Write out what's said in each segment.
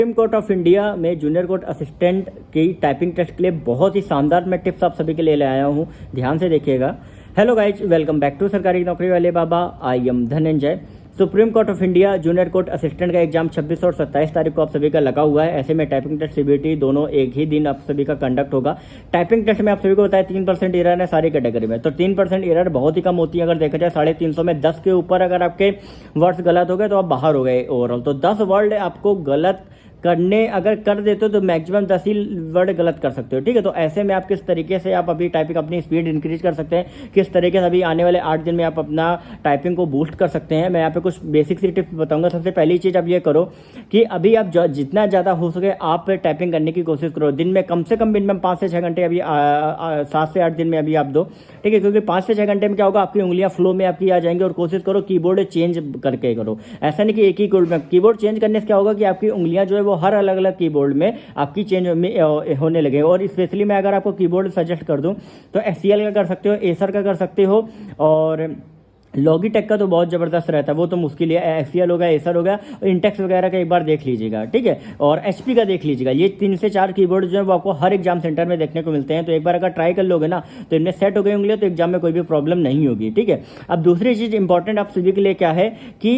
Supreme court of India में junior court assistant की typing test के लिए बहुत ही शानदार मैं टिप्स आप सभी के लिए ले आया हूँ। ध्यान से देखिएगा। Hello guys, welcome back to सरकारी नौकरी वाले बाबा। I am Dhananjay. Supreme court of India junior court assistant का एग्जाम 26 और 27 तारीख को आप सभी का लगा हुआ है। ऐसे में टाइपिंग टेस्ट सीबीटी दोनों एक ही दिन आप सभी का कंडक्ट होगा। टाइपिंग टेस्ट में आप सभी को बताया 3% एरर है सारी कैटेगरी में, तो 3% एरर बहुत ही कम होती है। अगर देखा जाए 350 में 10 के ऊपर अगर आपके वर्ड्स गलत हो गए तो आप बाहर हो गए ओवरऑल। तो 10 वर्ड आपको गलत करने अगर कर देते हो तो मैक्सिमम 10 ही वर्ड गलत कर सकते हो। ठीक है, तो ऐसे में आप किस तरीके से आप अभी टाइपिंग अपनी स्पीड इंक्रीज कर सकते हैं, किस तरीके से अभी आने वाले 8 दिन में आप अपना टाइपिंग को बूस्ट कर सकते हैं, मैं यहाँ पे कुछ बेसिक सी टिप्स बताऊंगा। सबसे पहली चीज़ आप ये करो कि अभी आप जितना ज़्यादा हो सके आप टाइपिंग करने की कोशिश करो। दिन में कम से कम मिनिमम 5 से 6 घंटे अभी 7 से 8 दिन में अभी आप दो। ठीक है, क्योंकि 5 से 6 घंटे में क्या होगा, आपकी उंगलियां फ्लो में आपकी आ जाएंगी। और कोशिश करो कीबोर्ड चेंज करके करो, ऐसा नहीं कि एक ही कीबोर्ड चेंज करने से क्या होगा कि आपकी उंगलियां जो है वो हर अलग अलग कीबोर्ड में आपकी चेंज होने लगे। और स्पेशली मैं अगर आपको कीबोर्ड सजेस्ट कर दूं तो एससीएल का कर सकते हो, एसर का कर सकते हो, और लॉगिटेक का तो बहुत ज़बरदस्त रहता है, वो तो मुश्किल है। एक्सीएल हो गया, एसर हो गया, और इंटेक्स वगैरह का एक बार देख लीजिएगा। ठीक है, और एचपी का देख लीजिएगा। ये 3 से 4 कीबोर्ड जो है वो आपको हर एग्जाम सेंटर में देखने को मिलते हैं। तो एक बार अगर ट्राई कर लोगे ना तो इनमें सेट हो गई उंगलियां तो एग्जाम में कोई भी प्रॉब्लम नहीं होगी। ठीक है, अब दूसरी चीज़ इंपॉर्टेंट आप सभी के लिए क्या है कि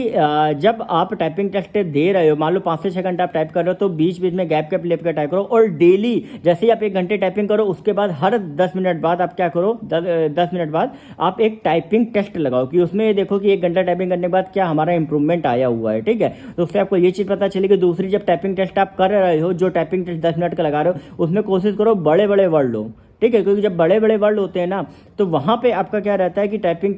जब आप टाइपिंग टेस्ट दे रहे हो, मान लो 5 से 6 घंटे आप टाइप कर रहे हो, तो बीच बीच में गैप लेकर टाइप करो। और डेली जैसे ही आप 1 घंटे टाइपिंग करो उसके बाद हर 10 मिनट बाद आप क्या करो, 10 मिनट बाद आप एक टाइपिंग टेस्ट लगाओ कि उसमें ये देखो कि 1 घंटा टाइपिंग करने के बाद क्या हमारा इंप्रूवमेंट आया हुआ है। ठीक है, तो उससे आपको ये चीज़ पता चलेगी। दूसरी, जब टाइपिंग टेस्ट आप कर रहे हो, जो टाइपिंग टेस्ट 10 मिनट का लगा रहे हो, उसमें कोशिश करो बड़े बड़े वर्ड लो। ठीक है, क्योंकि जब बड़े बड़े वर्ड होते हैं ना तो वहाँ पे आपका क्या रहता है कि टाइपिंग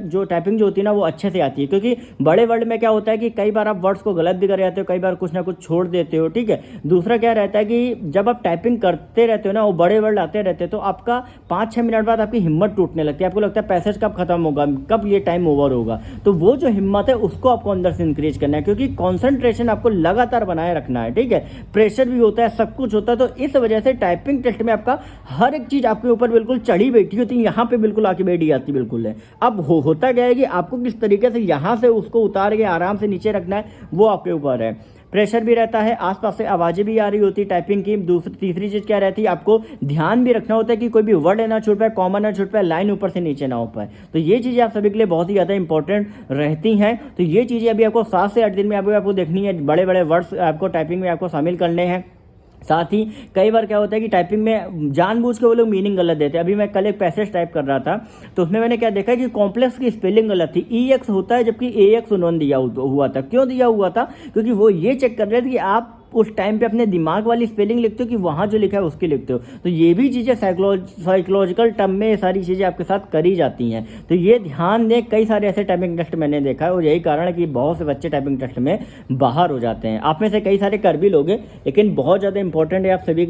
जो होती है ना वो अच्छे से आती है। क्योंकि बड़े वर्ड में क्या होता है कि कई बार आप वर्ड्स को गलत भी कर जाते हो, कई बार कुछ ना कुछ छोड़ देते हो। ठीक है, दूसरा क्या रहता है कि जब आप टाइपिंग करते रहते हो ना, वो बड़े वर्ड आते रहते हैं, तो आपका 5-6 मिनट बाद आपकी हिम्मत टूटने लगती है। आपको लगता है पैसेज कब खत्म होगा, कब ये टाइम ओवर होगा। तो वो जो हिम्मत है उसको आपको अंदर से इंक्रीज करना है, क्योंकि कॉन्सेंट्रेशन आपको लगातार बनाए रखना है। ठीक है, प्रेशर भी होता है, सब कुछ होता है। तो इस वजह से टाइपिंग टेस्ट में आपका हर एक चीज़ आपके ऊपर बिल्कुल चढ़ी बैठी होती है, यहाँ पे बिल्कुल आके बैठी जाती बिल्कुल है। अब होता क्या है कि आपको किस तरीके से यहाँ से उसको उतार के आराम से नीचे रखना है, वो आपके ऊपर है। प्रेशर भी रहता है, आसपास से आवाज़ें भी आ रही होती है टाइपिंग की। तीसरी चीज़ क्या रहती है, आपको ध्यान भी रखना होता है कि कोई भी वर्ड ना छूट पाए, कॉमा ना छूट पाए, लाइन ऊपर से नीचे ना हो पाए। तो ये चीज़ें आप सभी के लिए बहुत ही ज़्यादा इंपॉर्टेंट रहती हैं। तो ये चीज़ें अभी आपको 7 से 8 दिन में आपको देखनी है। बड़े बड़े वर्ड्स आपको टाइपिंग में आपको शामिल करने हैं। साथ ही कई बार क्या होता है कि टाइपिंग में जानबूझ के वो लोग मीनिंग गलत देते हैं। अभी मैं कल एक पैसेज टाइप कर रहा था तो उसमें मैंने क्या देखा कि कॉम्प्लेक्स की स्पेलिंग गलत थी, EX होता है जबकि AX उन्होंने दिया हुआ था। क्यों दिया हुआ था? क्योंकि वो ये चेक कर रहे थे कि आप उस टाइम पे अपने दिमाग वाली स्पेलिंग लिखते हो कि वहाँ जो लिखा है उसकी लिखते हो। तो ये भी चीज़ें साइकोलॉजिकल टर्म में सारी चीज़ें आपके साथ करी जाती हैं। तो ये ध्यान दें, कई सारे ऐसे टाइपिंग टेस्ट मैंने देखा है और यही कारण है कि बहुत से बच्चे टाइपिंग टेस्ट में बाहर हो जाते हैं। आप में से कई सारे कर भी लोगे, लेकिन बहुत ज़्यादा इंपॉर्टेंट है आप सभी